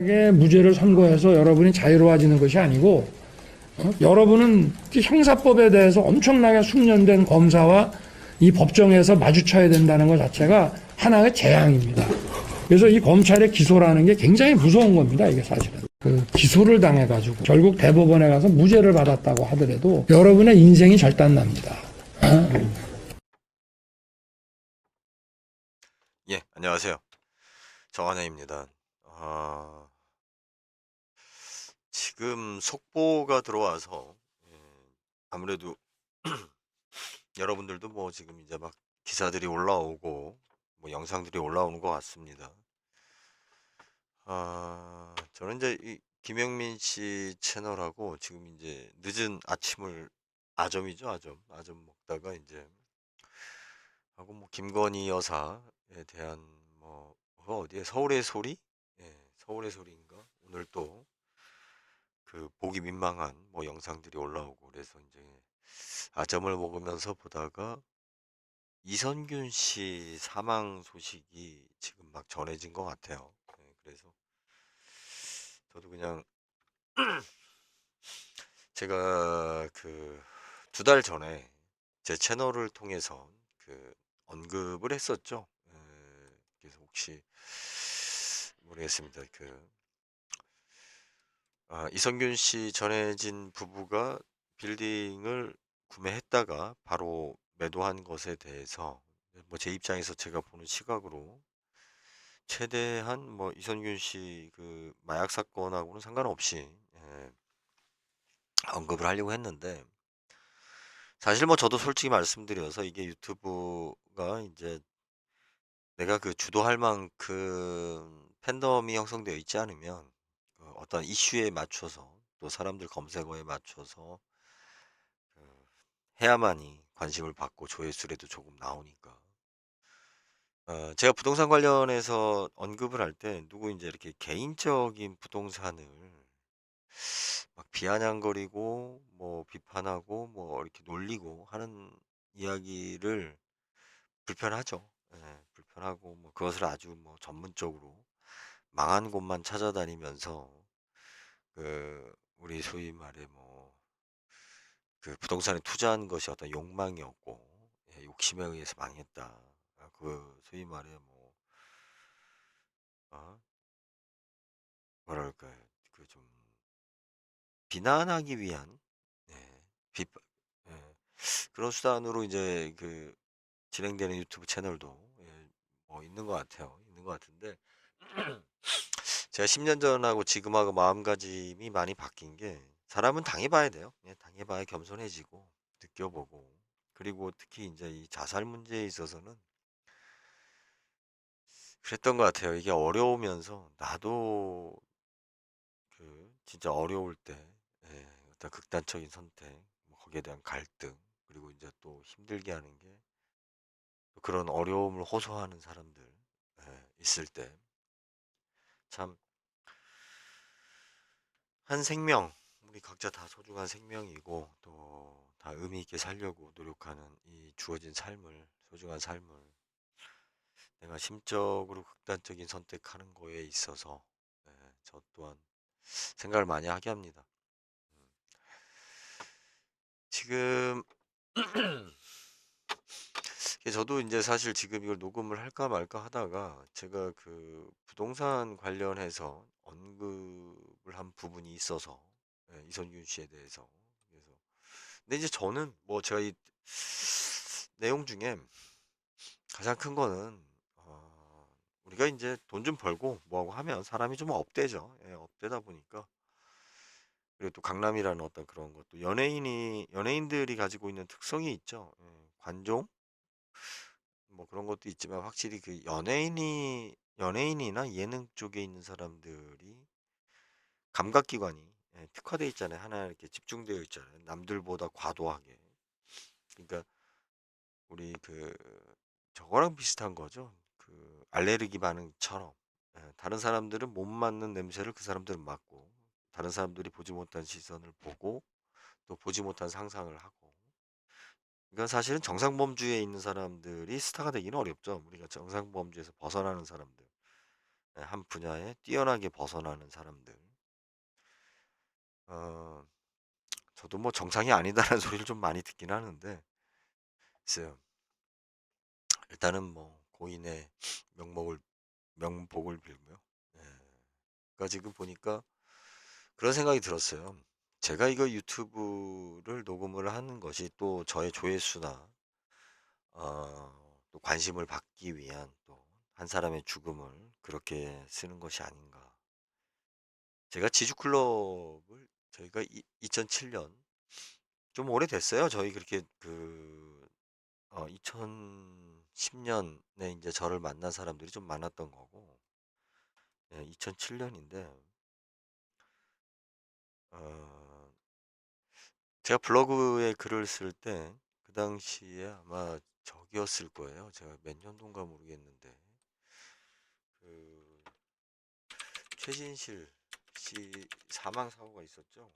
무죄를 선고해서 여러분이 자유로워지는 것이 아니고 여러분은 형사법에 대해서 엄청나게 숙련된 검사와 이 법정에서 마주쳐야 된다는 것 자체가 하나의 재앙입니다. 그래서 이 검찰의 기소라는 게 굉장히 무서운 겁니다. 이게 사실은. 그 기소를 당해가지고 결국 대법원에 가서 무죄를 받았다고 하더라도 여러분의 인생이 절단납니다. 예, 안녕하세요. 정한혜입니다. 지금 속보가 들어와서 아무래도 여러분들도 뭐 지금 이제 막 기사들이 올라오고 뭐 영상들이 올라오는 것 같습니다. 저는 이제 이 김영민 씨 채널하고 지금 이제 늦은 아침을 아점이죠, 아점 먹다가 이제 하고 뭐 김건희 여사에 대한 뭐 그거 어디에 서울의 소리? 예, 서울의 소리인가? 오늘 또 그 보기 민망한 뭐 영상들이 올라오고 그래서 이제 아점을 먹으면서 보다가 이선균 씨 사망 소식이 지금 막 전해진 것 같아요. 네, 그래서 저도 그냥 제가 그 두 달 전에 제 채널을 통해서 그 언급을 했었죠. 그래서 혹시 모르겠습니다. 이성균 씨 전해진 부부가 빌딩을 구매했다가 바로 매도한 것에 대해서 뭐 제 입장에서 제가 보는 시각으로 최대한 뭐 이성균 씨 그 마약 사건하고는 상관없이 언급을 하려고 했는데 사실 뭐 저도 솔직히 말씀드려서 이게 유튜브가 이제 내가 그 주도할 만큼 팬덤이 형성되어 있지 않으면 그 어떤 이슈에 맞춰서 또 사람들 검색어에 맞춰서 그 해야만이 관심을 받고 조회수라도 조금 나오니까. 제가 부동산 관련해서 언급을 할 때 누구 이제 이렇게 개인적인 부동산을 막 비아냥거리고 뭐 비판하고 뭐 이렇게 놀리고 하는 이야기를 불편하죠. 예, 불편하고 뭐 그것을 아주 뭐 전문적으로 망한 곳만 찾아다니면서 우리 소위 말해 뭐 그 부동산에 투자한 것이 어떤 욕망이었고 욕심에 의해서 망했다. 그 소위 말해 뭐 어? 뭐랄까 그 좀 비난하기 위한 예, 비, 예, 그런 수단으로 이제 그 진행되는 유튜브 채널도 뭐 있는 것 같아요. 있는 것 같은데 제가 10년 전하고 지금하고 마음가짐이 많이 바뀐 게 사람은 당해봐야 돼요. 당해봐야 겸손해지고 느껴보고 그리고 특히 이제 이 자살 문제에 있어서는 그랬던 것 같아요. 이게 어려우면서 나도 그 진짜 어려울 때 어떤 극단적인 선택, 뭐 거기에 대한 갈등, 그리고 이제 또 힘들게 하는 게 그런 어려움을 호소하는 사람들 있을 때 참 한 생명, 우리 각자 다 소중한 생명이고 또 다 의미 있게 살려고 노력하는 이 주어진 삶을, 소중한 삶을 내가 심적으로 극단적인 선택하는 거에 있어서 저 또한 생각을 많이 하게 합니다. 지금 저도 이제 사실 지금 이걸 녹음을 할까 말까 하다가 제가 그 부동산 관련해서 언급을 한 부분이 있어서 이선균 씨에 대해서 그래서 근데 이제 저는 뭐 제가 이 내용 중에 가장 큰 거는 우리가 이제 돈 좀 벌고 뭐하고 하면 사람이 좀 업되죠. 업되다 보니까 그리고 또 강남이라는 어떤 그런 것도 연예인들이 가지고 있는 특성이 있죠. 관종 뭐 그런 것도 있지만 확실히 그 연예인이나 예능 쪽에 있는 사람들이 감각기관이 특화되어 있잖아요. 하나 이렇게 집중되어 있잖아요. 남들보다 과도하게. 그러니까 우리 그 저거랑 비슷한 거죠. 그 알레르기 반응처럼 다른 사람들은 못 맡는 냄새를 그 사람들은 맡고 다른 사람들이 보지 못한 시선을 보고 또 보지 못한 상상을 하고 그러니까 사실은 정상범주에 있는 사람들이 스타가 되기는 어렵죠. 우리가 정상범주에서 벗어나는 사람들. 한 분야에 뛰어나게 벗어나는 사람들. 어, 저도 뭐 정상이 아니다라는 소리를 좀 많이 듣긴 하는데, 글쎄요. 일단은 뭐 고인의 명목을 명복을 빌고요. 예. 그러니까 지금 보니까 그런 생각이 들었어요. 제가 이거 유튜브를 녹음을 하는 것이 또 저의 조회수나 또 관심을 받기 위한 또 한 사람의 죽음을 그렇게 쓰는 것이 아닌가. 제가 지주클럽을 저희가 2007년 좀 오래됐어요. 저희 그렇게 2010년에 이제 저를 만난 사람들이 좀 많았던 거고, 2007년인데 제가 블로그에 글을 쓸 때 그 당시에 아마 저기였을 거예요. 제가 몇 년도인가 모르겠는데 그 최진실 씨 사망 사고가 있었죠.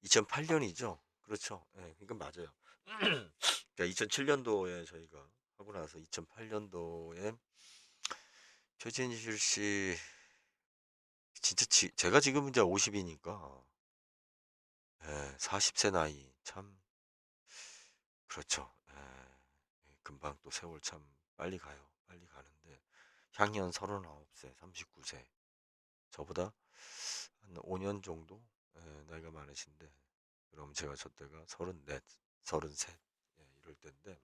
2008년이죠. 그렇죠. 예, 그러니까 맞아요. 그러니까 2007년도에 저희가 하고 나서 2008년도에 최진실 씨 진짜 제가 지금 이제 50이니까 40세 나이 참 그렇죠. 금방 또 세월 참 빨리 가요. 빨리 가는데 향년 39세, 39세. 저보다 한 5년 정도 나이가 많으신데 그럼 제가 저 때가 34, 33 이럴 때인데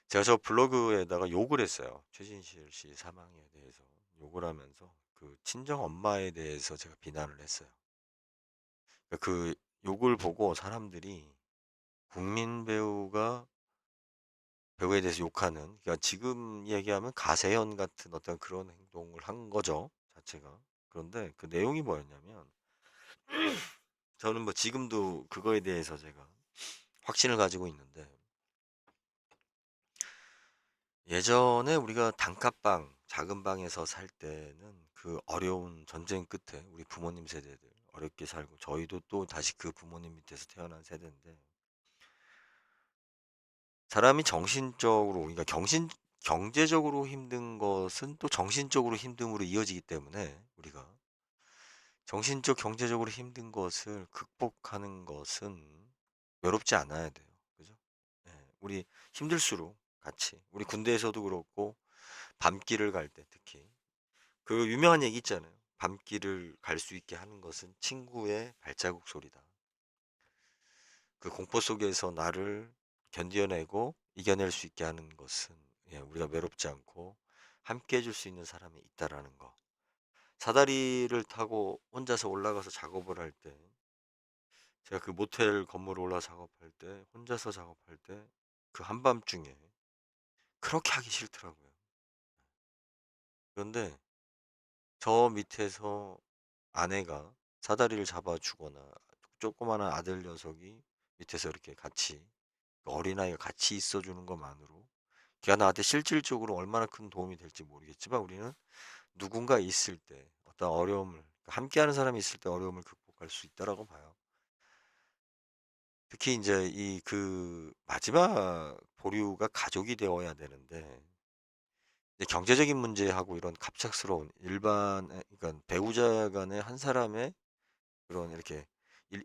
제가 저 블로그에다가 욕을 했어요. 최진실 씨 사망에 대해서 욕을 하면서 그 친정 엄마에 대해서 제가 비난을 했어요. 그 욕을 보고 사람들이 국민 배우가 배우에 대해서 욕하는, 그러니까 지금 얘기하면 가세현 같은 어떤 그런 행동을 한 거죠, 자체가. 그런데 그 내용이 뭐였냐면 저는 뭐 지금도 그거에 대해서 제가 확신을 가지고 있는데 예전에 우리가 단칸방 작은 방에서 살 때는 그 어려운 전쟁 끝에 우리 부모님 세대들 어렵게 살고 저희도 또 다시 그 부모님 밑에서 태어난 세대인데 사람이 정신적으로, 그러니까 경제적으로 힘든 것은 또 정신적으로 힘듦으로 이어지기 때문에 우리가 정신적, 경제적으로 힘든 것을 극복하는 것은 외롭지 않아야 돼요. 그죠? 우리 힘들수록 같이, 우리 군대에서도 그렇고, 밤길을 갈 때 특히, 그 유명한 얘기 있잖아요. 밤길을 갈 수 있게 하는 것은 친구의 발자국 소리다. 그 공포 속에서 나를 견뎌내고 이겨낼 수 있게 하는 것은 우리가 외롭지 않고 함께 해줄 수 있는 사람이 있다라는 거. 사다리를 타고 혼자서 올라가서 작업을 할 때, 제가 그 모텔 건물 올라 작업할 때, 혼자서 작업할 때, 그 한밤중에 그렇게 하기 싫더라고요. 그런데 저 밑에서 아내가 사다리를 잡아주거나 조그마한 아들 녀석이 밑에서 이렇게 같이 어린아이가 같이 있어주는 것만으로 걔가 나한테 실질적으로 얼마나 큰 도움이 될지 모르겠지만 우리는 누군가 있을 때 어떤 어려움을 함께하는 사람이 있을 때 어려움을 극복할 수 있다라고 봐요. 특히 이제 이 그 마지막 보류가 가족이 되어야 되는데 이제 경제적인 문제하고 이런 갑작스러운 그러니까 배우자 간의 한 사람의 그런 이렇게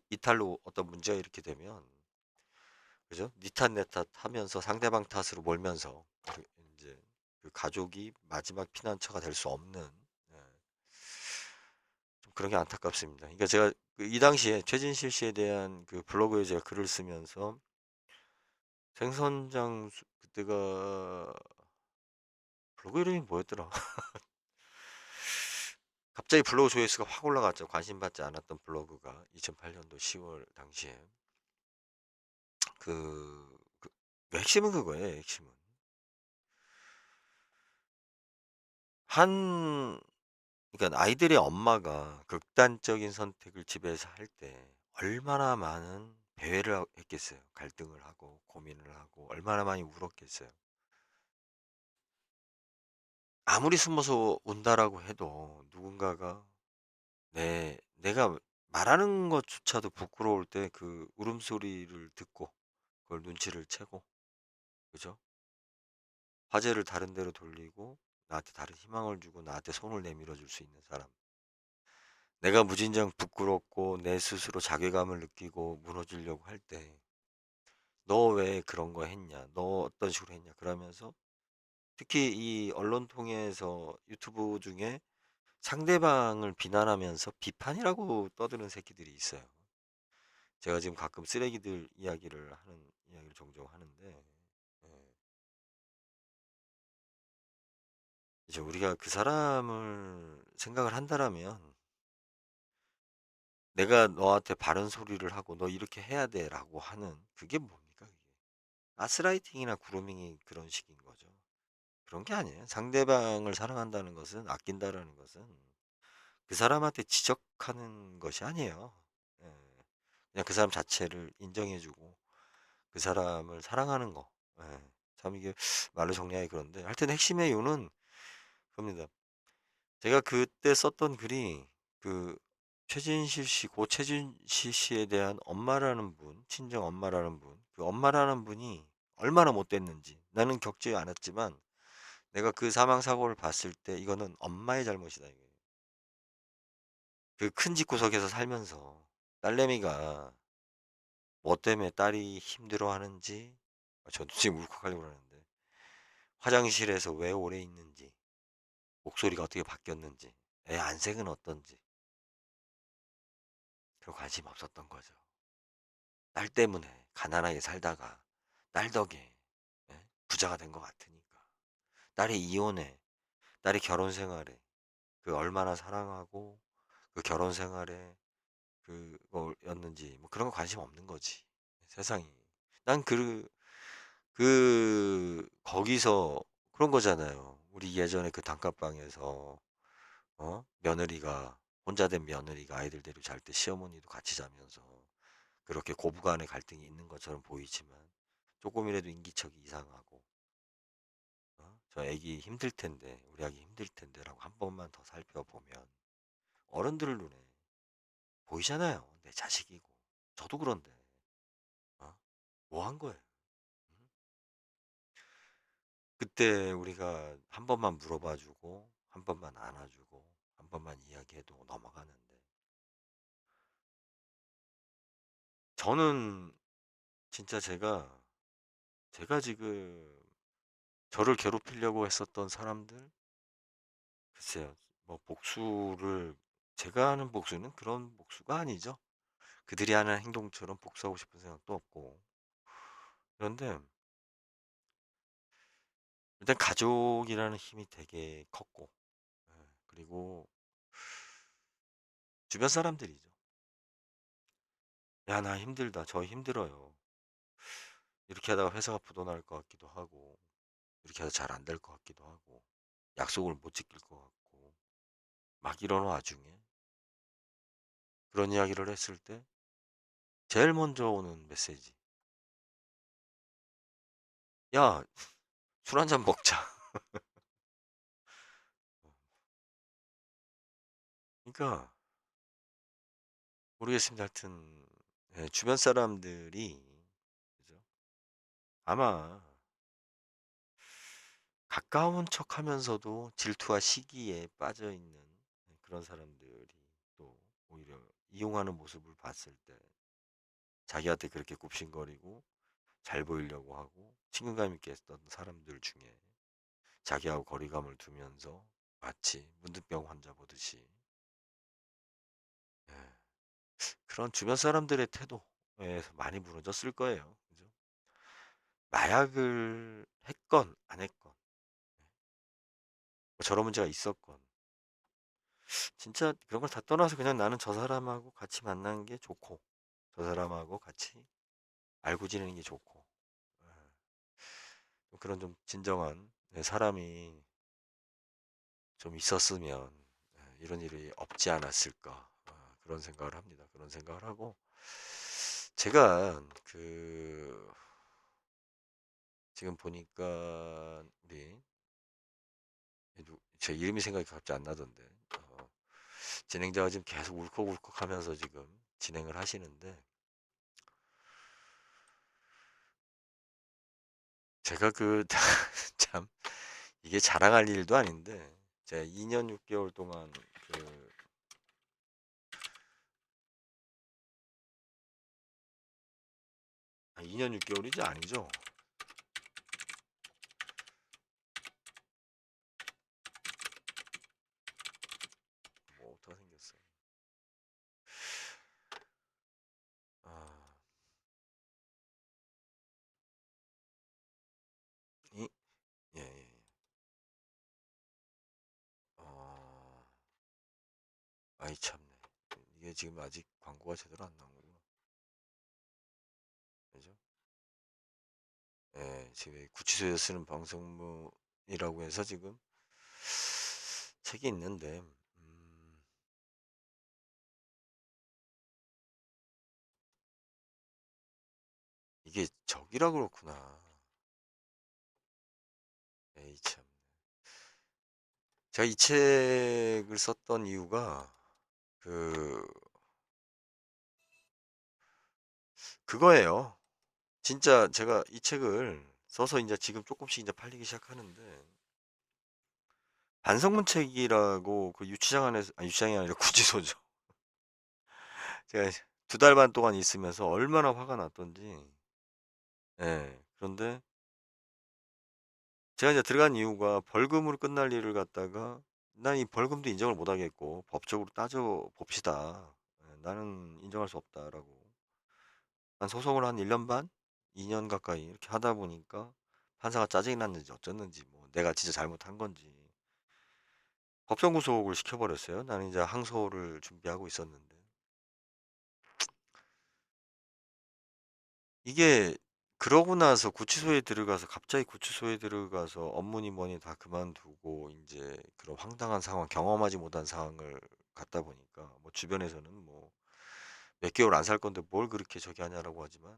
이탈로 어떤 문제가 이렇게 되면 그죠? 니 탓 내 탓 하면서 상대방 탓으로 몰면서 이제 그 가족이 마지막 피난처가 될 수 없는 예, 좀 그런 게 안타깝습니다. 그러니까 제가 그이 당시에 최진실 씨에 대한 그 블로그에 제가 글을 쓰면서 생선장 그때가 블로그 이름이 뭐였더라? 갑자기 블로그 조회수가 확 올라갔죠. 관심받지 않았던 블로그가 2008년도 10월 당시에 그 핵심은 그거예요. 핵심은 한 그러니까 아이들의 엄마가 극단적인 선택을 집에서 할 때 얼마나 많은 배회를 했겠어요. 갈등을 하고 고민을 하고 얼마나 많이 울었겠어요. 아무리 숨어서 운다라고 해도 누군가가 내가 말하는 것조차도 부끄러울 때 그 울음소리를 듣고 그걸 눈치를 채고, 그죠? 화제를 다른 데로 돌리고 나한테 다른 희망을 주고 나한테 손을 내밀어 줄 수 있는 사람. 내가 무진장 부끄럽고 내 스스로 자괴감을 느끼고 무너지려고 할 때 너 왜 그런 거 했냐? 너 어떤 식으로 했냐? 그러면서 특히 이 언론 통해서 유튜브 중에 상대방을 비난하면서 비판이라고 떠드는 새끼들이 있어요. 제가 지금 가끔 쓰레기들 이야기를 종종 하는데, 예, 이제 우리가 그 사람을 생각을 한다라면 내가 너한테 바른 소리를 하고 너 이렇게 해야 돼라고 하는 그게 뭡니까? 그게 가스라이팅이나 그루밍이 그런 식인 거죠. 그런 게 아니에요. 상대방을 사랑한다는 것은, 아낀다라는 것은 그 사람한테 지적하는 것이 아니에요. 예. 그냥 그 사람 자체를 인정해주고 그 사람을 사랑하는 거. 예. 참 이게 말로 정리하기 그런데 하여튼 핵심의 이유는 그겁니다. 제가 그때 썼던 글이 그 최진실 씨, 고 최진실 씨에 대한 엄마라는 분, 친정 엄마라는 분, 그 엄마라는 분이 얼마나 못됐는지 나는 겪지 않았지만 내가 그 사망 사고를 봤을 때 이거는 엄마의 잘못이다 이게. 그 큰 집구석에서 살면서 딸내미가 뭐 때문에 딸이 힘들어하는지, 저도 지금 울컥하려고 그러는데 화장실에서 왜 오래 있는지, 목소리가 어떻게 바뀌었는지, 애 안색은 어떤지 별 관심 없었던 거죠. 딸 때문에 가난하게 살다가 딸 덕에, 예? 부자가 된 것 같으니까. 딸이 이혼해, 딸이 결혼 생활에 그 얼마나 사랑하고 그 결혼 생활에 그거였는지 뭐 그런 거 관심 없는 거지. 세상이. 난 거기서 그런 거잖아요. 우리 예전에 그 단칸방에서, 며느리가, 혼자 된 며느리가 아이들 데리고 잘 때 시어머니도 같이 자면서 그렇게 고부간의 갈등이 있는 것처럼 보이지만 조금이라도 인기척이 이상하고, 저 애기 힘들 텐데, 우리 아기 힘들 텐데라고 한 번만 더 살펴보면 어른들 눈에 보이잖아요. 내 자식이고. 저도 그런데, 뭐 한 거예요? 음? 그때 우리가 한 번만 물어봐주고, 한 번만 안아주고, 한 번만 이야기해도 넘어가는데, 저는 진짜 제가 지금 저를 괴롭히려고 했었던 사람들, 글쎄요, 뭐 제가 하는 복수는 그런 복수가 아니죠. 그들이 하는 행동처럼 복수하고 싶은 생각도 없고. 그런데 일단 가족이라는 힘이 되게 컸고, 예, 그리고 주변 사람들이죠. 야, 나 힘들다. 저 힘들어요. 이렇게 하다가 회사가 부도날 것 같기도 하고, 이렇게 해서 잘 안 될 것 같기도 하고, 약속을 못 지킬 것 같고, 막 이런 와중에 그런 이야기를 했을 때 제일 먼저 오는 메시지. 야, 술 한잔 먹자. 그러니까 모르겠습니다. 하여튼 예, 주변 사람들이, 그죠? 아마 가까운 척하면서도 질투와 시기에 빠져 있는 그런 사람들이 또 오히려 이용하는 모습을 봤을 때 자기한테 그렇게 굽신거리고 잘 보이려고 하고 친근감 있게 했던 사람들 중에 자기하고 거리감을 두면서 마치 문득병 환자 보듯이, 예, 그런 주변 사람들의 태도에 많이 무너졌을 거예요. 그죠? 마약을 했건 안 했건, 뭐 저런 문제가 있었건, 진짜 그런 걸 다 떠나서 그냥 나는 저 사람하고 같이 만나는 게 좋고, 저 사람하고 같이 알고 지내는 게 좋고, 예, 그런 좀 진정한, 사람이 좀 있었으면, 이런 일이 없지 않았을까, 그런 생각을 합니다. 그런 생각을 하고 제가 지금 보니까 우리 제 이름이 생각이 갑자기 안 나던데, 진행자가 지금 계속 울컥울컥하면서 지금 진행을 하시는데 제가 그 참 이게 자랑할 일도 아닌데 제가 2년 6개월 동안 그 2년 6개월이지 아니죠? 뭐 어떻게 생겼어? 아, 이, 예, 예. 어, 아이 참네. 이게 지금 아직 광고가 제대로 안 나오는구나. 그죠? 예, 지금 구치소에서 쓰는 방송문이라고 해서 지금 책이 있는데, 이게 적이라 그렇구나. 에이 참. 제가 이 책을 썼던 이유가 그 그거예요. 진짜 제가 이 책을 써서 이제 지금 조금씩 이제 팔리기 시작하는데 반성문 책이라고 그 유치장 안에서 유치장이 아니라 구치소죠. 제가 2달 반 동안 있으면서 얼마나 화가 났던지. 예. 그런데 제가 이제 들어간 이유가 벌금으로 끝날 일을 갖다가 난 이 벌금도 인정을 못 하겠고 법적으로 따져 봅시다. 예, 나는 인정할 수 없다라고. 난 소송을 한 1년 반, 2년 가까이 이렇게 하다 보니까 판사가 짜증이 났는지 어쩌는지 뭐 내가 진짜 잘못한 건지 법정 구속을 시켜버렸어요. 나는 이제 항소를 준비하고 있었는데 이게 그러고 나서 구치소에 들어가서 갑자기 구치소에 들어가서 업무니 뭐니 다 그만두고 이제 그런 황당한 상황, 경험하지 못한 상황을 갖다 보니까 뭐 주변에서는 뭐 몇 개월 안 살 건데 뭘 그렇게 저기 하냐라고 하지만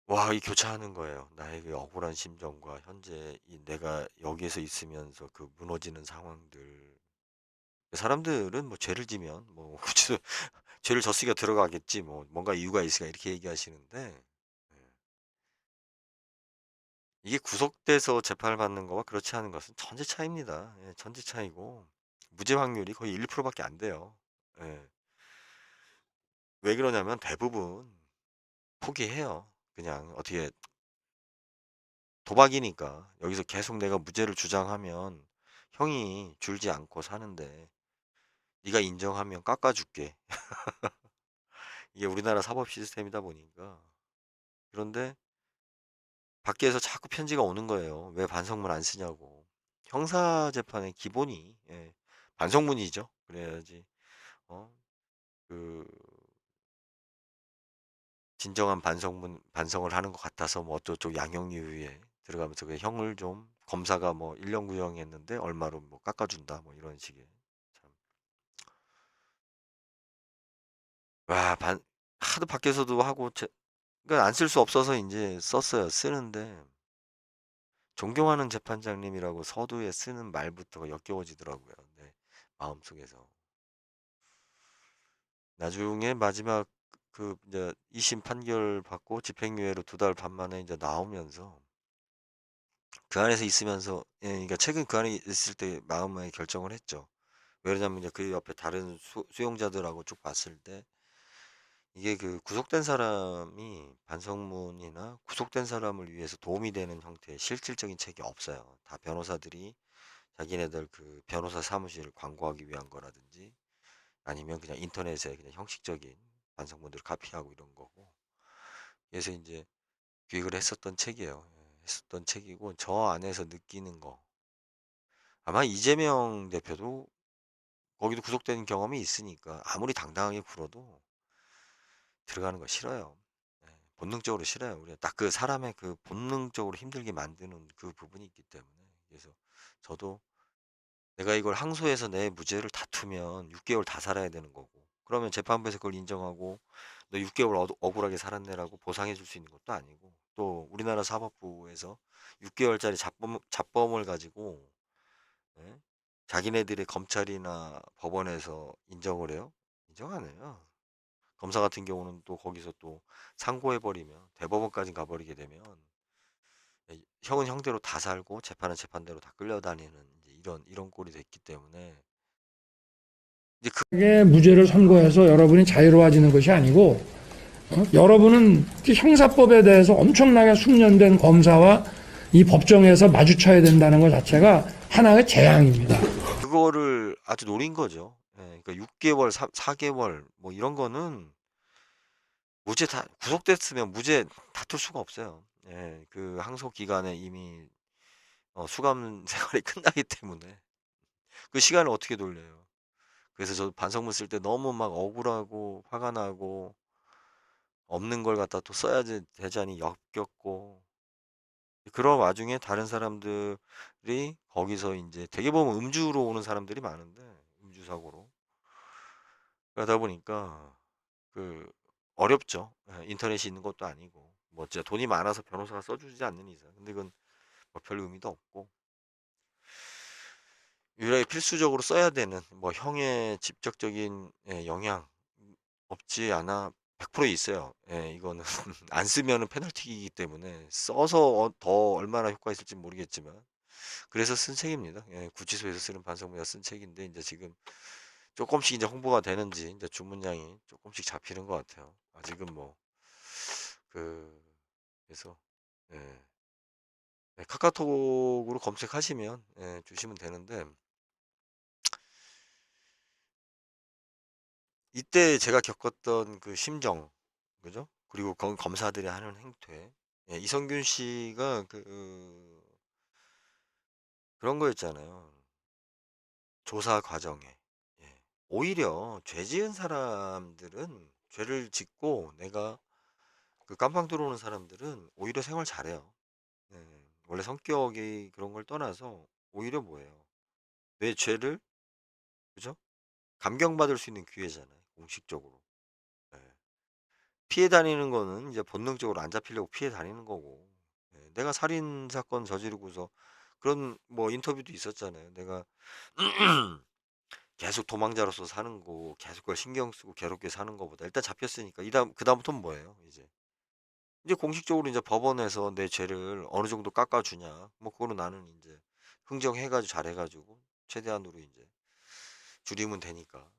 와, 이 교차하는 거예요. 나의 그 억울한 심정과 현재 이 내가 여기에서 있으면서 그 무너지는 상황들. 사람들은 뭐 죄를 지면 뭐 구치소 죄를 졌으니까 들어가겠지 뭐 뭔가 이유가 있으니까 이렇게 얘기하시는데 예. 이게 구속돼서 재판을 받는 거와 그렇지 않은 것은 천지 차이입니다. 예, 천지 차이고 무죄 확률이 거의 1%밖에 안 돼요. 예. 왜 그러냐면 대부분 포기해요. 그냥 어떻게 도박이니까 여기서 계속 내가 무죄를 주장하면 형이 줄지 않고 사는데 네가 인정하면 깎아줄게. 이게 우리나라 사법 시스템이다 보니까 그런데 밖에서 자꾸 편지가 오는 거예요. 왜 반성문 안 쓰냐고. 형사 재판의 기본이 예, 반성문이죠. 그래야지 어, 그 진정한 반성을 하는 것 같아서 뭐 어쩌고 양형유예에 들어가면서 그 형을 좀 검사가 뭐 1년 구형했는데 얼마로 뭐 깎아준다 뭐 이런 식의 참. 와, 하도 밖에서도 하고 그러니까 안 쓸 수 없어서 이제 썼어요. 쓰는데 존경하는 재판장님이라고 서두에 쓰는 말부터가 역겨워지더라고요. 네, 마음속에서. 나중에 마지막 그 이제 2심 판결 받고 집행유예로 2달 반 만에 이제 나오면서 그 안에서 있으면서 예, 그러니까 최근 그 안에 있을 때 마음의 결정을 했죠. 왜냐면 이제 그 옆에 다른 수용자들하고 쭉 봤을 때 이게 그 구속된 사람이 반성문이나 구속된 사람을 위해서 도움이 되는 형태의 실질적인 책이 없어요. 다 변호사들이 자기네들 그 변호사 사무실을 광고하기 위한 거라든지 아니면 그냥 인터넷에 그냥 형식적인 반성문들을 카피하고 이런 거고. 그래서 이제 기획을 했었던 책이에요. 예, 했었던 책이고 저 안에서 느끼는 거. 아마 이재명 대표도 거기도 구속된 경험이 있으니까 아무리 당당하게 굴어도 들어가는 거 싫어요. 예, 본능적으로 싫어요. 우리가 딱 그 사람의 그 본능적으로 힘들게 만드는 그 부분이 있기 때문에. 그래서 저도 내가 이걸 항소해서 내 무죄를 다투면 6개월 다 살아야 되는 거고. 그러면 재판부에서 그걸 인정하고 너 6개월 억울하게 살았네라고 보상해 줄 수 있는 것도 아니고. 또 우리나라 사법부에서 6개월짜리 잡범을 가지고 예? 자기네들의 검찰이나 법원에서 인정을 해요? 인정 안 해요. 검사 같은 경우는 또 거기서 또 상고해버리면 대법원까지 가버리게 되면 형은 형대로 다 살고 재판은 재판대로 다 끌려다니는 이제 이런 꼴이 됐기 때문에 이제 게 무죄를 선고해서 여러분이 자유로워지는 것이 아니고 여러분은 형사법에 대해서 엄청나게 숙련된 검사와 이 법정에서 마주쳐야 된다는 것 자체가 하나의 재앙입니다. 그거를 아주 노린 거죠. 예, 그러니까 6개월, 4개월 뭐 이런 거는 무죄 다 구속됐으면 무죄 다툴 수가 없어요. 예, 그 항소 기간에 이미 수감 생활이 끝나기 때문에 그 시간을 어떻게 돌려요. 그래서 저 반성문 쓸 때 너무 막 억울하고 화가 나고 없는 걸 갖다 또 써야지 되자니 역겹고 그런 와중에 다른 사람들이 거기서 이제 되게 보면 음주로 오는 사람들이 많은데 음주 사고로 그러다 보니까 그 어렵죠. 예, 인터넷이 있는 것도 아니고 뭐 진짜 돈이 많아서 변호사가 써주지 않는 이상 근데 그건 뭐 별 의미도 없고 유일하게 필수적으로 써야 되는 뭐 형의 직접적인 영향 없지 않아 100% 있어요. 예, 이거는 안 쓰면은 페널티이기 때문에 써서 더 얼마나 효과 있을지 모르겠지만 그래서 쓴 책입니다. 예, 구치소에서 쓰는 반성문이라 쓴 책인데 이제 지금 조금씩 이제 홍보가 되는지 이제 주문량이 조금씩 잡히는 것 같아요. 아직은 뭐 그 그래서 예, 네, 카카오톡으로 검색하시면 주시면 되는데 이때 제가 겪었던 그 심정 그죠? 그리고 검사들이 하는 행태 예, 이성균 씨가 그런 거였잖아요. 조사 과정에 예. 오히려 죄 지은 사람들은 죄를 짓고 내가 그 깜빵 들어오는 사람들은 오히려 생활 잘해요. 예. 원래 성격이 그런 걸 떠나서 오히려 뭐예요? 내 죄를 그죠? 감경받을 수 있는 기회잖아요. 공식적으로. 예. 피해 다니는 거는 이제 본능적으로 안 잡히려고 피해 다니는 거고. 예. 내가 살인 사건 저지르고서 그런 뭐 인터뷰도 있었잖아요. 내가 계속 도망자로서 사는 거, 계속 그걸 신경 쓰고 괴롭게 사는 거보다 일단 잡혔으니까 그다음부터는 뭐예요? 이제 공식적으로 이제 법원에서 내 죄를 어느 정도 깎아주냐. 뭐 그거는 나는 이제 흥정해가지고 잘해가지고 최대한으로 이제 줄이면 되니까.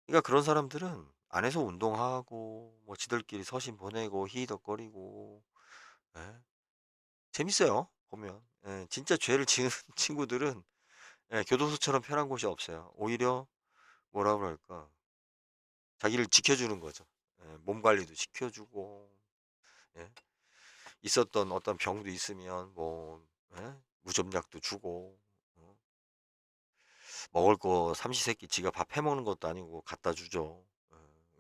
그러니까 그런 사람들은 안에서 운동하고 뭐 지들끼리 서신 보내고 히덕거리고 예? 재밌어요 보면 진짜 죄를 지은 친구들은 교도소처럼 편한 곳이 없어요. 오히려 뭐라 그럴까 자기를 지켜주는 거죠. 몸 관리도 시켜주고 예? 있었던 어떤 병도 있으면 뭐 무좀약도 주고 어? 먹을 거 삼시세끼 지가 밥 해먹는 것도 아니고 갖다 주죠.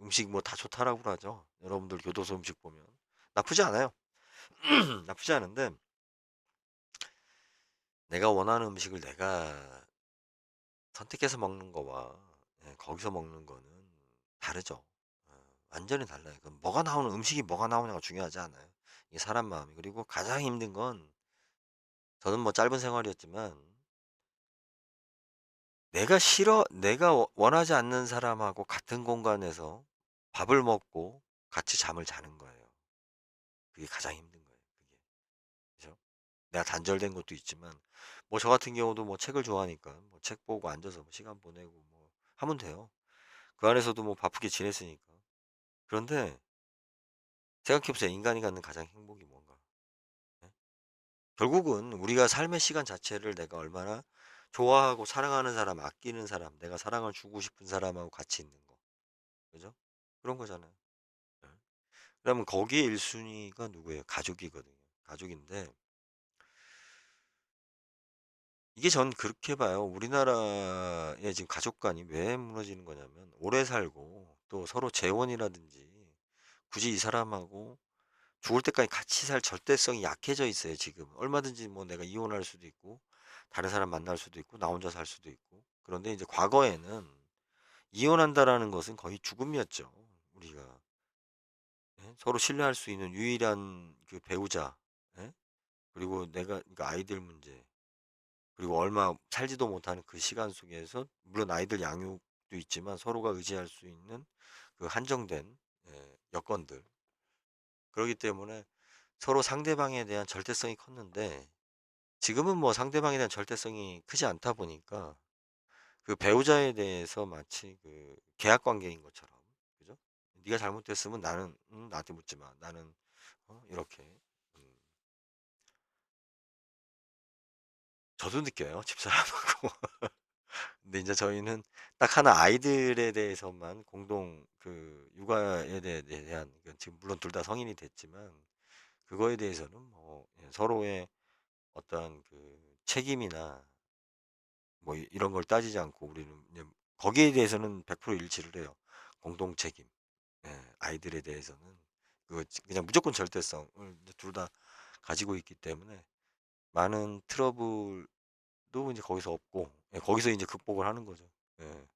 음식 뭐 다 좋다라고 하죠. 여러분들 교도소 음식 보면 나쁘지 않아요. 나쁘지 않은데 내가 원하는 음식을 내가 선택해서 먹는 거와 거기서 먹는 거는 다르죠. 완전히 달라요. 그 뭐가 나오는 음식이 뭐가 나오냐가 중요하지 않아요. 이게 사람 마음이 그리고 가장 힘든 건 저는 뭐 짧은 생활이었지만 내가 원하지 않는 사람하고 같은 공간에서 밥을 먹고 같이 잠을 자는 거예요. 그게 가장 힘든 거예요. 그게. 그죠? 내가 단절된 것도 있지만 뭐 저 같은 경우도 뭐 책을 좋아하니까 뭐 책 보고 앉아서 뭐 시간 보내고 뭐 하면 돼요. 그 안에서도 뭐 바쁘게 지냈으니까. 그런데 생각해보세요. 인간이 갖는 가장 행복이 뭔가. 예? 결국은 우리가 삶의 시간 자체를 내가 얼마나 좋아하고 사랑하는 사람, 아끼는 사람, 내가 사랑을 주고 싶은 사람하고 같이 있는 거. 그죠? 그런 거잖아요. 예. 그러면 거기에 1순위가 누구예요? 가족이거든요. 가족인데 이게 전 그렇게 봐요. 우리나라의 지금 가족관이 왜 무너지는 거냐면 오래 살고 또 서로 재혼이라든지 굳이 이 사람하고 죽을 때까지 같이 살 절대성이 약해져 있어요, 지금. 얼마든지 뭐 내가 이혼할 수도 있고 다른 사람 만날 수도 있고 나 혼자 살 수도 있고. 그런데 이제 과거에는 이혼한다라는 것은 거의 죽음이었죠. 우리가 예? 서로 신뢰할 수 있는 유일한 그 배우자 예? 그리고 내가 그러니까 아이들 문제 그리고 얼마 살지도 못하는 그 시간 속에서 물론 아이들 양육도 있지만 서로가 의지할 수 있는 그 한정된 여건들. 그렇기 때문에 서로 상대방에 대한 절대성이 컸는데 지금은 뭐 상대방에 대한 절대성이 크지 않다 보니까 그 배우자에 대해서 마치 그 계약 관계인 것처럼, 그죠? 네가 잘못됐으면 나는 나한테 묻지 마. 나는 이렇게. 음, 저도 느껴요, 집사람하고. 근데 이제 저희는 딱 하나 아이들에 대해서만 공동 그 육아에 대한 지금 물론 둘 다 성인이 됐지만 그거에 대해서는 뭐 서로의 어떤 그 책임이나 뭐 이런 걸 따지지 않고 우리는 그냥 거기에 대해서는 100% 일치를 해요. 공동 책임. 아이들에 대해서는 그냥 무조건 절대성을 둘 다 가지고 있기 때문에 많은 트러블도 이제 거기서 없고 거기서 이제 극복을 하는 거죠. 예.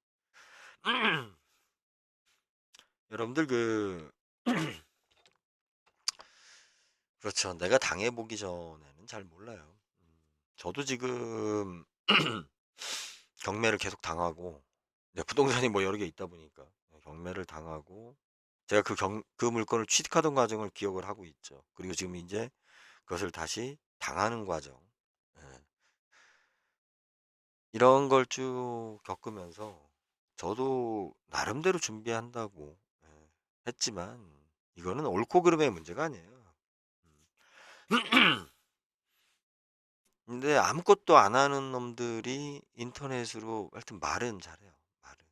여러분들 그렇죠. 내가 당해보기 전에는 잘 몰라요. 저도 지금 경매를 계속 당하고 부동산이 뭐 여러 개 있다 보니까 경매를 당하고 제가 그 물건을 취득하던 과정을 기억을 하고 있죠. 그리고 지금 이제 그것을 다시 당하는 과정. 예. 이런 걸 쭉 겪으면서 저도 나름대로 준비한다고 했지만 이거는 옳고 그름의 문제가 아니에요. 근데 아무것도 안 하는 놈들이 인터넷으로 하여튼 말은 잘해요. 말은.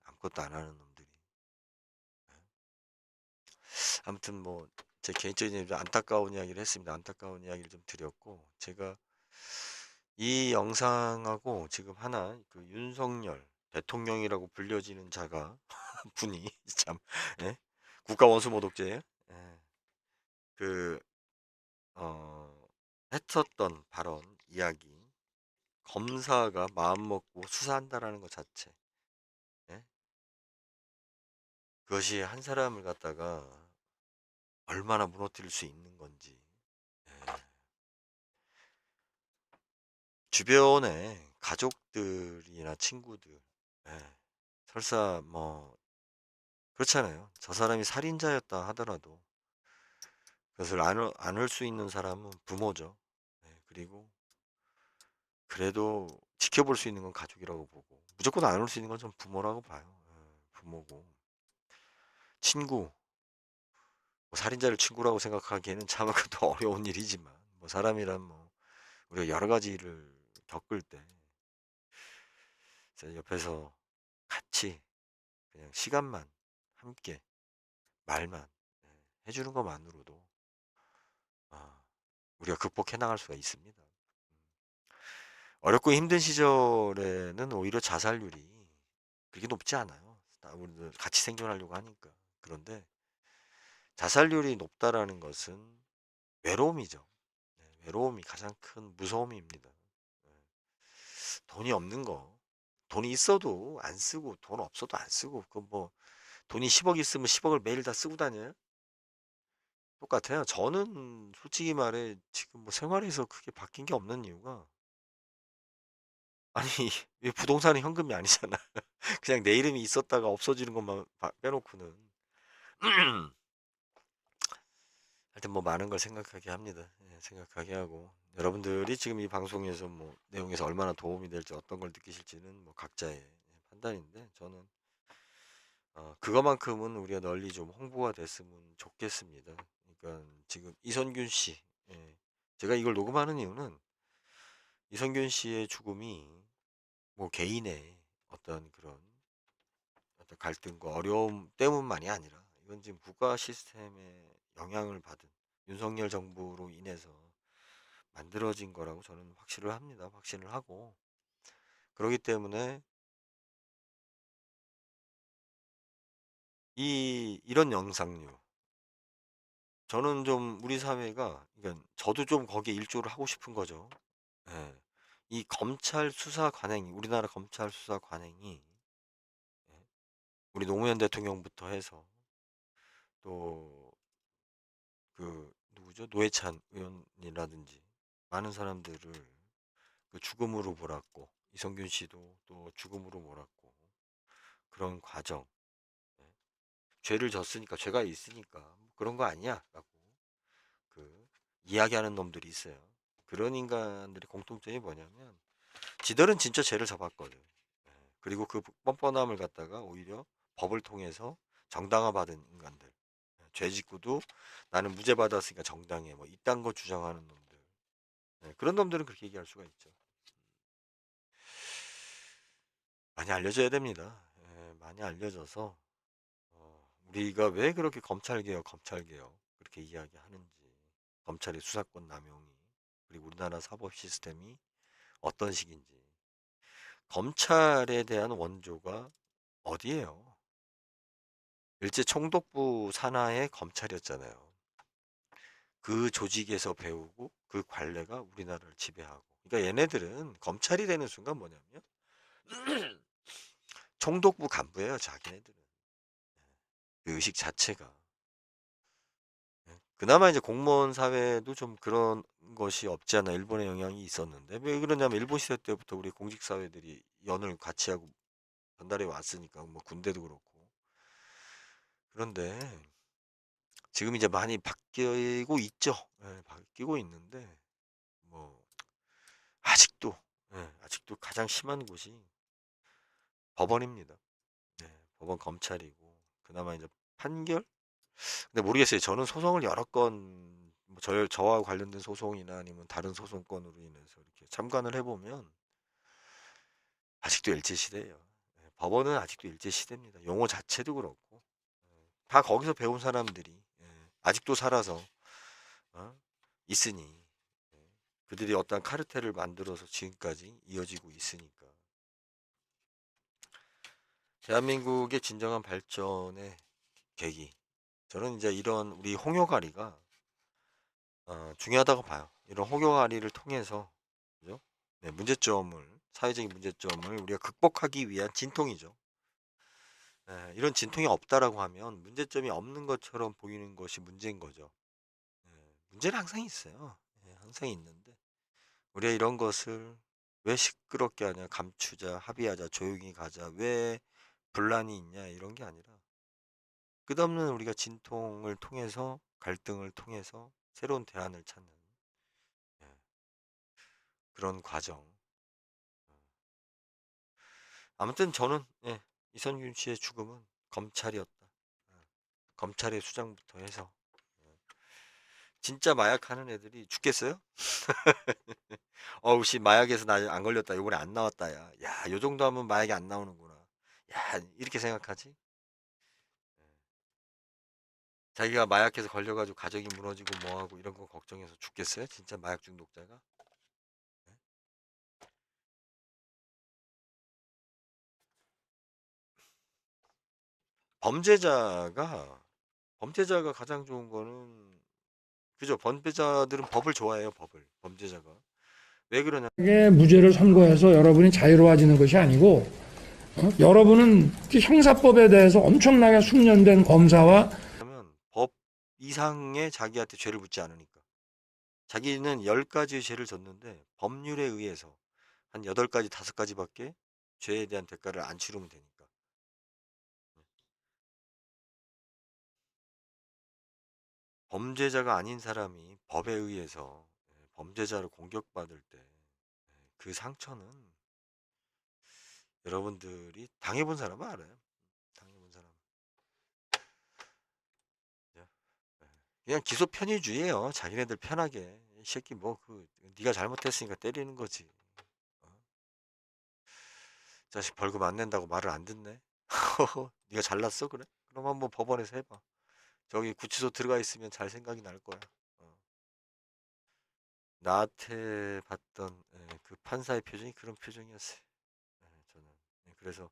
아무것도 안 하는 놈들이. 아무튼 뭐 제 개인적인 좀 안타까운 이야기를 했습니다. 안타까운 이야기를 좀 드렸고 제가 이 영상하고 지금 하나 그 윤석열 대통령이라고 불려지는 자가 분이 참 예? 국가 원수 모독죄 예. 그 했었던 발언 이야기 검사가 마음 먹고 수사한다라는 것 자체 예? 그것이 한 사람을 갖다가 얼마나 무너뜨릴 수 있는 건지 예. 주변에 가족들이나 친구들 예. 설사 뭐 그렇잖아요. 저 사람이 살인자였다 하더라도 그것을 안을 수 있는 사람은 부모죠. 그리고 그래도 지켜볼 수 있는 건 가족이라고 보고 무조건 안을 수 있는 건 전 부모라고 봐요. 부모고 친구 뭐 살인자를 친구라고 생각하기에는 참 그것도 어려운 일이지만 뭐 사람이란 뭐 우리가 여러 가지 일을 겪을 때 이제 옆에서 같이 그냥 시간만 함께 말만 해주는 것만으로도 아, 우리가 극복해 나갈 수가 있습니다. 어렵고 힘든 시절에는 오히려 자살률이 그렇게 높지 않아요. 우리도 같이 생존하려고 하니까. 그런데 자살률이 높다라는 것은 외로움이죠. 외로움이 가장 큰 무서움입니다. 네, 돈이 없는 거. 돈이 있어도 안 쓰고 돈 없어도 안 쓰고 그 뭐 돈이 10억 있으면 10억을 매일 다 쓰고 다녀요? 똑같아요. 저는 솔직히 말해 지금 뭐 생활에서 크게 바뀐 게 없는 이유가 아니 이 부동산은 현금이 아니잖아. 그냥 내 이름이 있었다가 없어지는 것만 빼놓고는 하여튼 뭐 많은 걸 생각하게 합니다. 생각하게 하고 여러분들이 지금 이 방송에서 뭐 내용에서 얼마나 도움이 될지 어떤 걸 느끼실지는 뭐 각자의 판단인데 저는 그거만큼은 우리가 널리 좀 홍보가 됐으면 좋겠습니다. 그러니까 지금 이선균 씨, 제가 이걸 녹음하는 이유는 이선균 씨의 죽음이 뭐 개인의 어떤 그런 어떤 갈등과 어려움 때문만이 아니라 이건 지금 국가 시스템에 영향을 받은 윤석열 정부로 인해서 만들어진 거라고 저는 확신을 합니다. 확신을 하고 그렇기 때문에 이런 영상류 저는 좀 우리 사회가 그러니까 저도 좀 거기에 일조를 하고 싶은 거죠. 예. 이 검찰 수사 관행이 우리나라 검찰 수사 관행이 예, 우리 노무현 대통령부터 해서 또 그 누구죠? 노회찬 의원이라든지 많은 사람들을 그 죽음으로 몰았고 이성균 씨도 또 죽음으로 몰았고 그런 과정. 예. 죄를 졌으니까 죄가 있으니까 뭐 그런 거 아니야라고 그 이야기하는 놈들이 있어요. 그런 인간들의 공통점이 뭐냐면 지들은 진짜 죄를 져봤거든. 예. 그리고 그 뻔뻔함을 갖다가 오히려 법을 통해서 정당화받은 인간들. 예. 죄 짓고도 나는 무죄 받았으니까 정당해. 뭐 이딴 거 주장하는 놈들. 예. 그런 놈들은 그렇게 얘기할 수가 있죠. 많이 알려져야 됩니다. 예. 많이 알려져서 우리가 왜 그렇게 검찰개혁 그렇게 이야기하는지, 검찰의 수사권 남용이, 그리고 우리나라 사법 시스템이 어떤 식인지, 검찰에 대한 원조가 어디예요? 일제 총독부 산하의 검찰이었잖아요. 그 조직에서 배우고 그 관례가 우리나라를 지배하고. 그러니까 얘네들은 검찰이 되는 순간 뭐냐면 총독부 간부예요, 자기네들은. 그 의식 자체가. 그나마 이제 공무원 사회도 좀 그런 것이 없지 않아 일본의 영향이 있었는데 왜 그러냐면 일본 시대 때부터 우리 공직 사회들이 연을 같이 하고 전달해 왔으니까 뭐 군대도 그렇고 그런데 지금 이제 많이 바뀌고 있죠. 예, 바뀌고 있는데 뭐 아직도 아직도 가장 심한 곳이 법원입니다. 법원 검찰이고 그나마 이제 판결? 근데 모르겠어요. 저는 소송을 여러 건 뭐 저와 관련된 소송이나 아니면 다른 소송건으로 인해서 이렇게 참관을 해보면 아직도 일제시대예요. 법원은 아직도 일제시대입니다. 용어 자체도 그렇고 다 거기서 배운 사람들이 아직도 살아서 어? 있으니 그들이 어떤 카르텔을 만들어서 지금까지 이어지고 있으니까 대한민국의 진정한 발전의 계기 저는 이제 이런 우리 홍역아리가 중요하다고 봐요. 이런 홍역아리를 통해서 그죠? 네, 사회적인 문제점을 우리가 극복하기 위한 진통이죠. 이런 진통이 없다라고 하면 문제점이 없는 것처럼 보이는 것이 문제인 거죠. 문제는 항상 있어요. 항상 있는데 우리가 이런 것을 왜 시끄럽게 하냐, 감추자, 합의하자, 조용히 가자, 왜 분란이 있냐 이런 게 아니라 끝없는 우리가 진통을 통해서 갈등을 통해서 새로운 대안을 찾는 예, 그런 과정. 아무튼 저는 이선균 씨의 죽음은 검찰이었다. 예, 검찰의 수장부터 해서 진짜 마약하는 애들이 죽겠어요? 어우 씨 마약에서 나 안 걸렸다. 요번에 안 나왔다 야. 야, 요 정도 하면 마약이 안 나오는구나. 야, 이렇게 생각하지? 자기가 마약해서 걸려가지고 가정이 무너지고 뭐하고 이런 거 걱정해서 죽겠어요? 진짜 마약 중독자가? 범죄자가 범죄자가 가장 좋은 거는 그죠? 범죄자들은 법을 좋아해요, 법을. 범죄자가. 왜 그러냐? 이게 무죄를 선고해서 여러분이 자유로워지는 것이 아니고 여러분은 형사법에 대해서 엄청나게 숙련된 검사와 그러면 법 이상의 자기한테 죄를 묻지 않으니까. 자기는 10가지의 죄를 졌는데 법률에 의해서 한 8가지, 5가지밖에 죄에 대한 대가를 안 치르면 되니까. 범죄자가 아닌 사람이 법에 의해서 범죄자를 공격받을 때 그 상처는 여러분들이 당해본 사람은 알아요. 당해본 사람. 그죠? 그냥 기소 편의주의예요. 자기네들 편하게. 이 새끼 뭐 그 네가 잘못했으니까 때리는 거지. 어? 자식 벌금 안 낸다고 말을 안 듣네. 네가 잘났어 그래? 그럼 한번 법원에서 해봐. 저기 구치소 들어가 있으면 잘 생각이 날 거야. 어. 나한테 봤던 그 판사의 표정이 그런 표정이었어요. 저는 그래서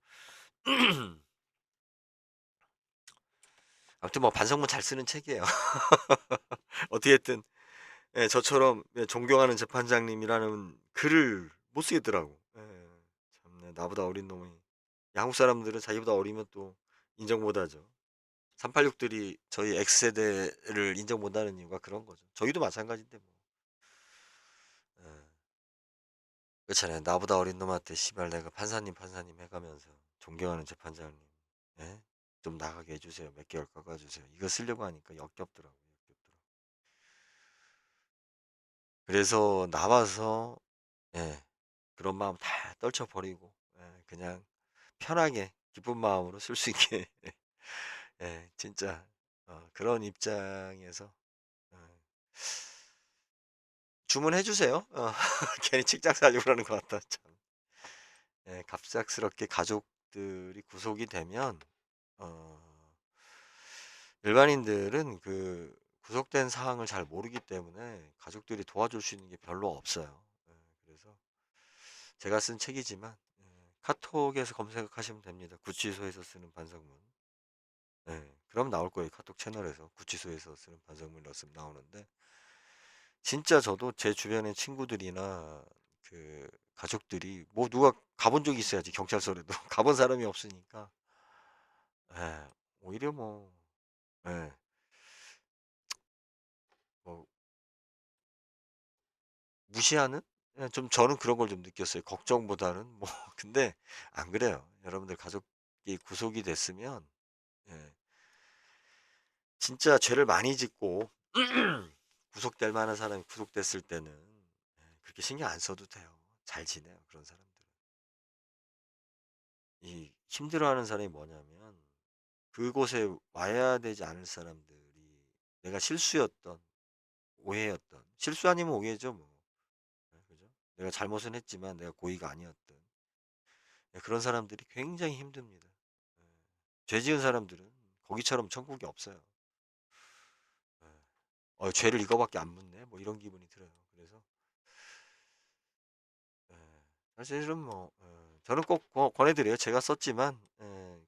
아무튼 뭐 반성문 잘 쓰는 책이에요. 어떻게든 저처럼 존경하는 재판장님이라는 글을 못 쓰겠더라고. 참네, 나보다 어린 놈이. 한국 사람들은 자기보다 어리면 또 인정 못하죠. 386들이 저희 X세대를 인정 못하는 이유가 그런 거죠. 저희도 마찬가지인데 뭐. 예. 그렇잖아요. 나보다 어린 놈한테 씨발 내가 판사님 해가면서 존경하는 재판장님, 예? 좀 나가게 해주세요. 몇 개월 깎아주세요. 이거 쓰려고 하니까 역겹더라고요. 그래서 나와서 예, 그런 마음 다 떨쳐버리고 그냥 편하게 기쁜 마음으로 쓸 수 있게 진짜 그런 입장에서 어, 주문해 주세요. 괜히 직장 살려고 그러는 것 같다. 참. 갑작스럽게 가족들이 구속이 되면 어, 일반인들은 그 구속된 사항을 잘 모르기 때문에 가족들이 도와줄 수 있는 게 별로 없어요. 그래서 제가 쓴 책이지만 카톡에서 검색하시면 됩니다. 구치소에서 쓰는 반성문. 그럼 나올 거예요. 카톡 채널에서 구치소에서 쓰는 반성문 넣으면 나오는데 진짜 저도 제 주변의 친구들이나 그 가족들이 뭐 누가 가본 적이 있어야지 경찰서에도 가본 사람이 없으니까 오히려 뭐, 예, 뭐 무시하는 좀 저는 그런 걸 좀 느꼈어요. 걱정보다는 뭐 근데 안 그래요. 여러분들 가족이 구속이 됐으면 예, 진짜 죄를 많이 짓고 구속될 만한 사람이 구속됐을 때는 그렇게 신경 안 써도 돼요. 잘 지내요. 그런 사람들은. 이 힘들어하는 사람이 뭐냐면 그곳에 와야 되지 않을 사람들이 내가 실수였던 오해였던 실수 아니면 오해죠 뭐. 그죠? 내가 잘못은 했지만 내가 고의가 아니었던 그런 사람들이 굉장히 힘듭니다. 예. 죄 지은 사람들은 거기처럼 천국이 없어요. 예. 죄를 이거밖에 안 묻네 뭐 이런 기분이 들어요. 그래서 예, 사실은 뭐 저는 꼭 권해드려요. 제가 썼지만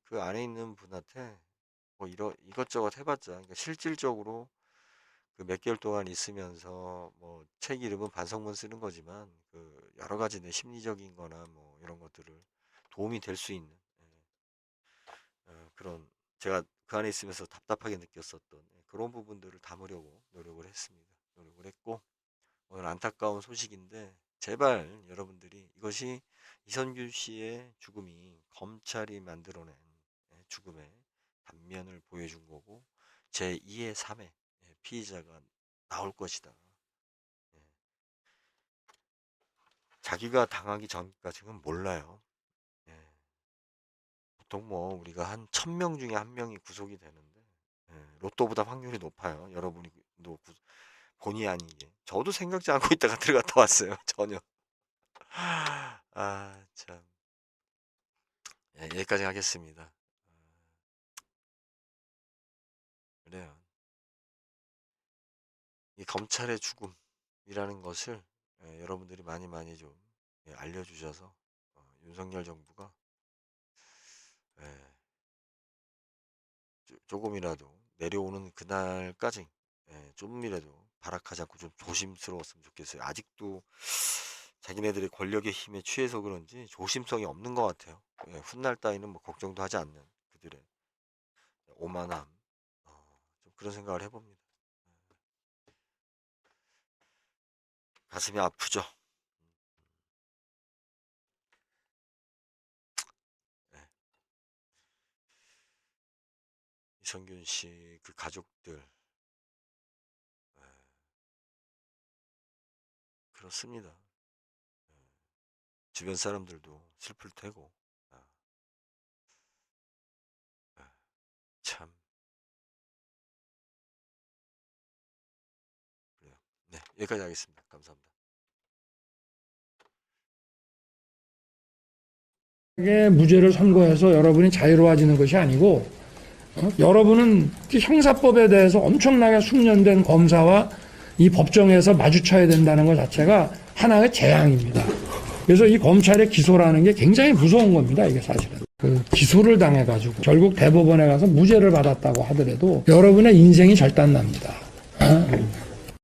그 안에 있는 분한테 뭐 이것저것 해봤자 그러니까 실질적으로 그 몇 개월 동안 있으면서 뭐 책 이름은 반성문 쓰는 거지만 그 여러 가지 내 심리적인 거나 뭐 이런 것들을 도움이 될 수 있는 그런 제가 그 안에 있으면서 답답하게 느꼈었던 그런 부분들을 담으려고 노력을 했습니다. 노력을 했고 오늘 안타까운 소식인데 제발 여러분들이 이것이 이선균 씨의 죽음이 검찰이 만들어낸 죽음의 단면을 보여준 거고 제2의 3의 피의자가 나올 것이다. 예. 자기가 당하기 전까지는 몰라요. 예. 보통 뭐 우리가 한 1000명 중에 한 명이 구속이 되는데 로또보다 확률이 높아요. 여러분이 본의 아니게. 저도 생각지 않고 있다가 들어갔다 왔어요. 전혀. 아, 참. 여기까지 하겠습니다. 그래요. 이 검찰의 죽음이라는 것을 여러분들이 많이 좀 알려주셔서 윤석열 정부가 예, 조금이라도 내려오는 그날까지 조금이라도 발악하지 않고 좀 조심스러웠으면 좋겠어요. 아직도 자기네들의 권력의 힘에 취해서 그런지 조심성이 없는 것 같아요. 훗날 따위는 뭐 걱정도 하지 않는 그들의 오만함. 좀 그런 생각을 해봅니다. 가슴이 아프죠. 네. 이성균 씨 그 가족들 그렇습니다. 주변 사람들도 슬플 테고 아, 참 그래요. 네, 여기까지 하겠습니다. 감사합니다. 무죄를 선고해서 여러분이 자유로워지는 것이 아니고 여러분은 형사법에 대해서 엄청나게 숙련된 검사와 이 법정에서 마주쳐야 된다는 것 자체가 하나의 재앙입니다. 그래서 이 검찰의 기소라는 게 굉장히 무서운 겁니다. 이게 사실은. 그 기소를 당해가지고 결국 대법원에 가서 무죄를 받았다고 하더라도 여러분의 인생이 절단납니다.